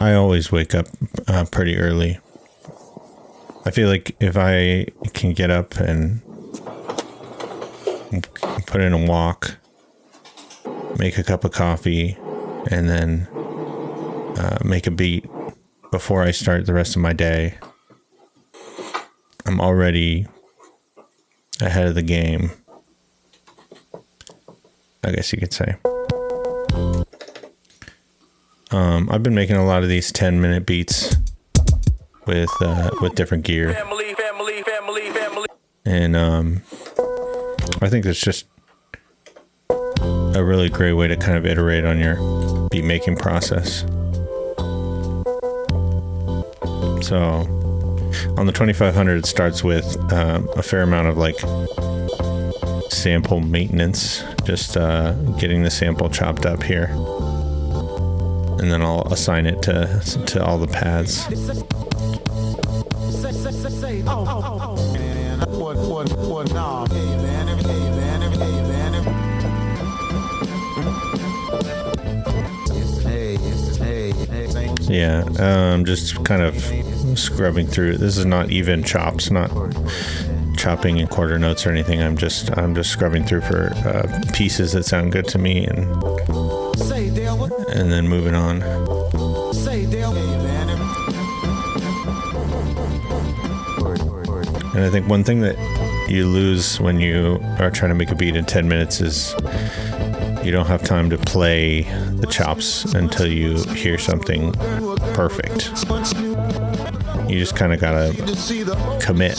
I always wake up pretty early. I feel like if I can get up and put in a walk, make a cup of coffee, and then make a beat before I start the rest of my day, I'm already ahead of the game, I guess you could say. I've been making a lot of these 10-minute beats with different gear, and I think it's just a really great way to kind of iterate on your beat making process. So on the 2500, it starts with a fair amount of like sample maintenance, just getting the sample chopped up here, and then I'll assign it to all the pads. Yeah, just kind of scrubbing through. This is not even chops, not chopping in quarter notes or anything. I'm just scrubbing through for pieces that sound good to me, and then moving on. And I think one thing that you lose when you are trying to make a beat in 10 minutes is you don't have time to play the chops until you hear something perfect. You just kind of gotta commit.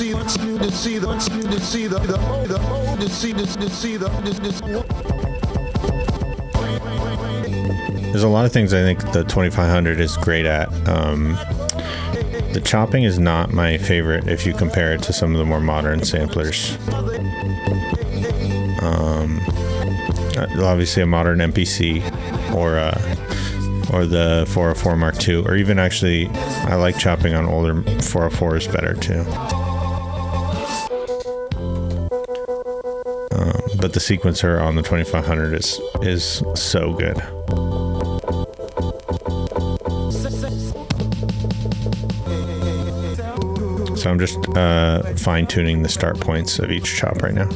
There's a lot of things I think the 2500 is great at. The chopping is not my favorite if you compare it to some of the more modern samplers. Obviously a modern MPC or the 404 Mark II, or even actually I like chopping on older 404s better too. But the sequencer on the 2500 is so good. So I'm just fine-tuning the start points of each chop right now.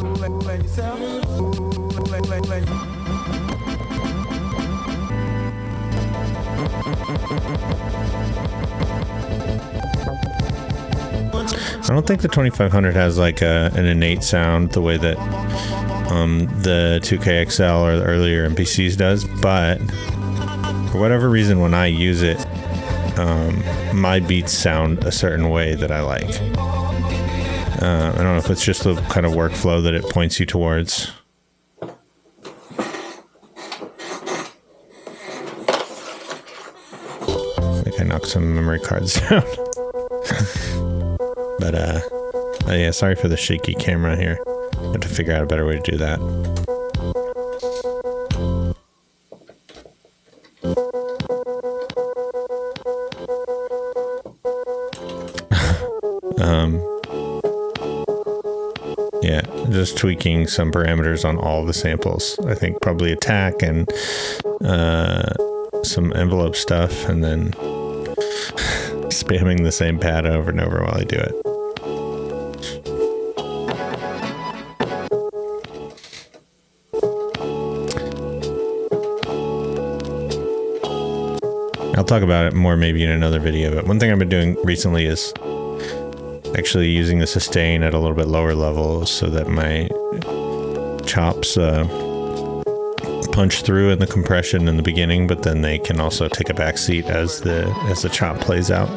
I don't think the 2500 has like an innate sound the way that the 2KXL or the earlier MPCs does, but for whatever reason when I use it, my beats sound a certain way that I like. I don't know if it's just the kind of workflow that it points you towards. I think I knocked some memory cards down. But yeah, sorry for the shaky camera here. I have to figure out a better way to do that. Yeah, just tweaking some parameters on all the samples. I think probably attack and some envelope stuff, and then spamming the same pad over and over while I do it. I'll talk about it more maybe in another video, but one thing I've been doing recently is actually using the sustain at a little bit lower level so that my chops punch through in the compression in the beginning, but then they can also take a back seat as the chop plays out.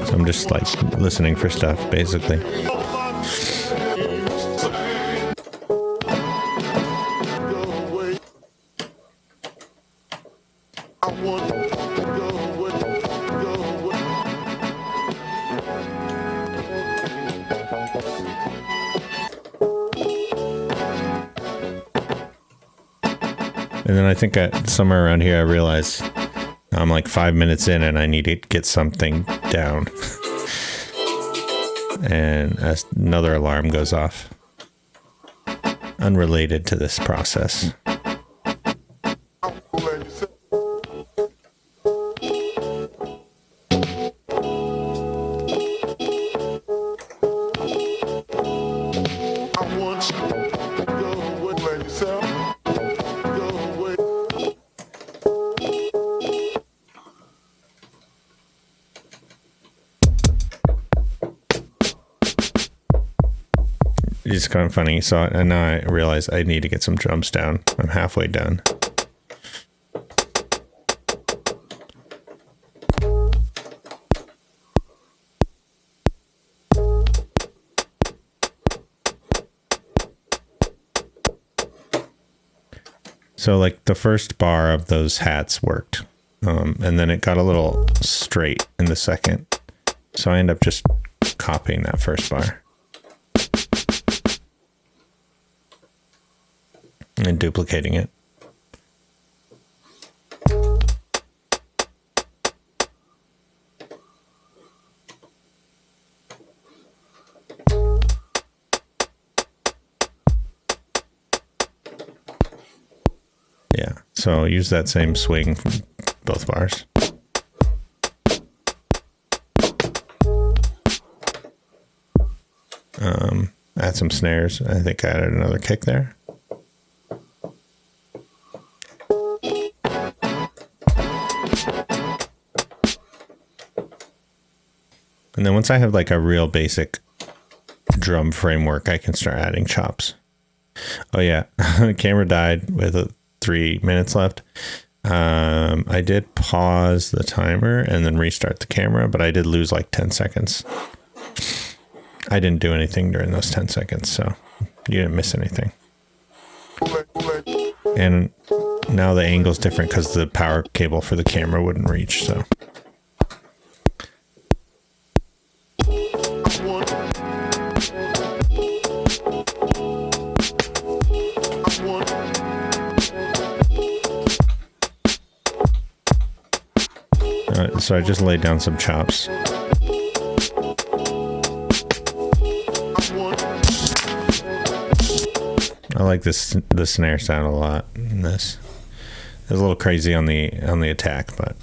So I'm just like listening for stuff basically. And then I think somewhere around here I realized I'm like 5 minutes in and I need to get something down. And another alarm goes off. unrelated to this process. It's kind of funny. So, and now I realize I need to get some drums down. I'm halfway done. So like the first bar of those hats worked. And then it got a little straight in the second. So I end up just copying that first bar and duplicating it. Yeah, so use that same swing from both bars. Add some snares. I think I added another kick there. And then once I have like a real basic drum framework, I can start adding chops. Oh yeah, the camera died with 3 minutes left. I did pause the timer and then restart the camera, but I did lose like 10 seconds. I didn't do anything during those 10 seconds, so you didn't miss anything. And now the angle's different because the power cable for the camera wouldn't reach, so. So I just laid down some chops. I like the snare sound a lot in this. It's a little crazy on the attack, but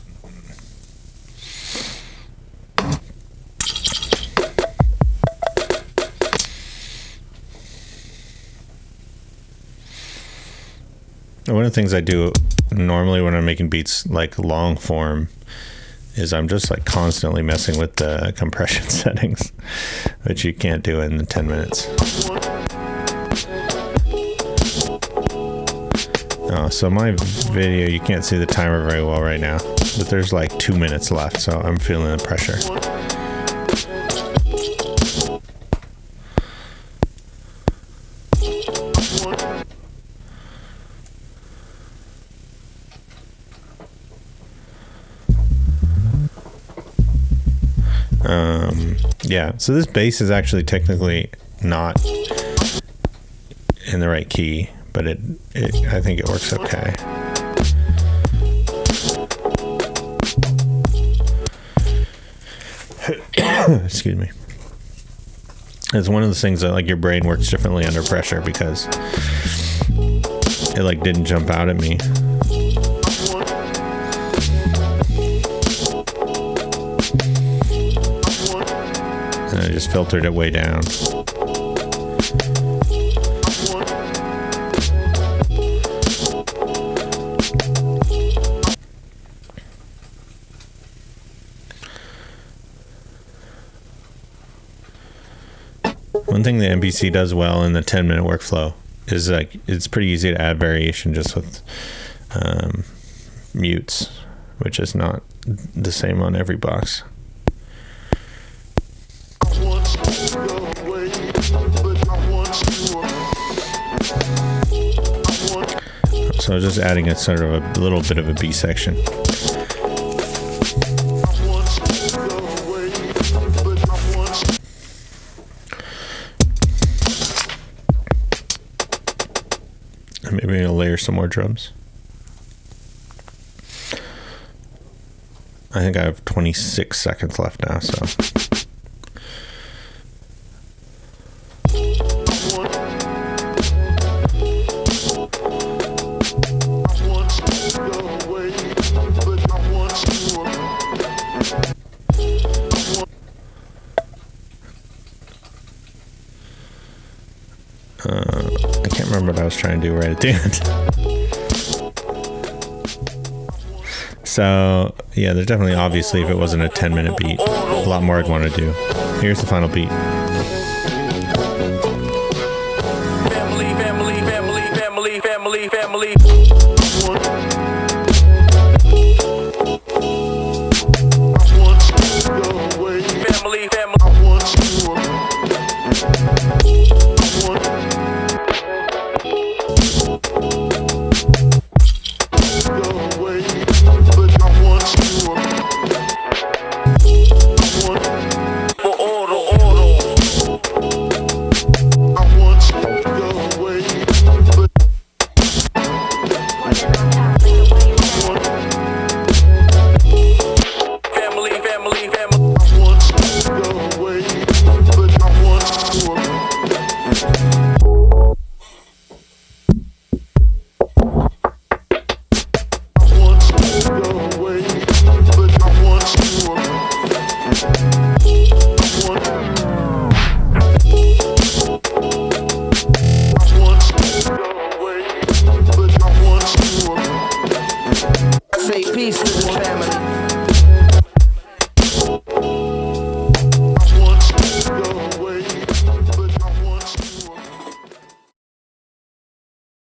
one of the things I do normally when I'm making beats like long form is I'm just like constantly messing with the compression settings, which you can't do in 10 minutes. So my video, you can't see the timer very well right now, but there's like 2 minutes left, so I'm feeling the pressure. Yeah, so this bass is actually technically not in the right key, but I think it works okay. Excuse me. It's one of those things that like your brain works differently under pressure because it like didn't jump out at me. And I just filtered it way down. One thing the MPC does well in the 10-minute workflow is like it's pretty easy to add variation just with mutes, which is not the same on every box. So I was just adding a sort of a little bit of a B section. Maybe I'll layer some more drums. I think I have 26 seconds left now, so. I can't remember what I was trying to do right at the end. So, yeah, there's definitely, obviously, if it wasn't a 10-minute beat, a lot more I'd want to do. Here's the final beat. Family, family, family, family, family, family. Family, family. Family, family.